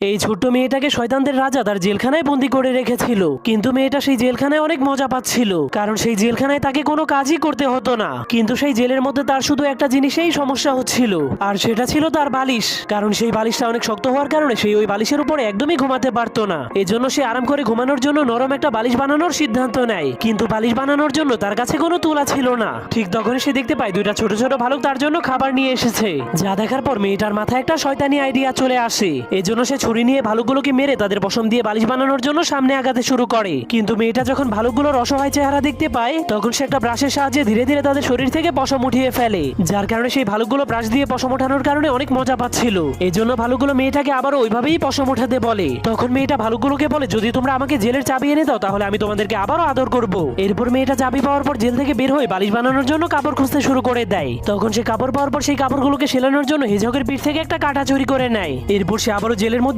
এই ছোট্ট মেয়েটাকে শয়তানদের রাজা তার জেলখানায় বন্দি করে রেখেছিল, কিন্তু মেয়েটা সেই জেলখানায় অনেক মজা পাচ্ছিল, কারণ সেই জেলখানায় তাকে কোনো কাজই করতে হতো না। কিন্তু সেই জেলের মধ্যে তার শুধু একটা জিনিসেই সমস্যা হচ্ছিল, আর সেটা ছিল তার বালিশ। কারণ সেই বালিশটা অনেক শক্ত হওয়ার কারণে সেই ওই বালিশের উপরে একদমই ঘুমাতে পারতো না। এজন্য সে আরাম করে ঘুমানোর জন্য নরম একটা বালিশ বানানোর সিদ্ধান্ত নেয়, কিন্তু বালিশ বানানোর জন্য তার কাছে কোনো তুলা ছিল না। ঠিক তখনই সে দেখতে পায় দুইটা ছোট ছোট ভালুক তার জন্য খাবার নিয়ে এসেছে, যা দেখার পর মেয়েটার মাথায় একটা শয়তানি আইডিয়া চলে আসে। এজন্য সে ছুরি নিয়ে ভালুকগুলোকে মেরে তাদের পশম দিয়ে বালিশ বানানোর জন্য সামনে আগাতে শুরু করে। কিন্তু মেয়েটা যখন ভালুকগুলোর অসহায় চেহারা দেখতে পায়, তখন সে একটা ব্রাশের সাহায্যে ধীরে ধীরে তাদের শরীর থেকে পশম উঠিয়ে ফেলে, যার কারণে সেই ভালুকগুলো ব্রাশ দিয়ে পশম ওঠানোর কারণে অনেক মজা পাচ্ছিল। এজন্য ভালুকগুলো মেয়েটাকে আবারও ওইভাবেই পশম ওঠাতে বলে। তখন মেয়েটা ভালুকগুলোকে বলে, যদি তোমরা আমাকে জেলের চাবি এনে দাও তাহলে আমি তোমাদেরকে আবারও আদর করব। এরপর মেয়েটা চাবি পাওয়ার পর জেল থেকে বের হয়ে বালিশ বানানোর জন্য কাপড় খুঁজতে শুরু করে দেয়। তখন সে কাপড় পাওয়ার পর সেই কাপড়গুলোকে সেলানোর জন্য হিজকের পিঠ থেকে একটা কাঁটা চুরি করে নেয়। এরপর সে আবারও জেলের মধ্যে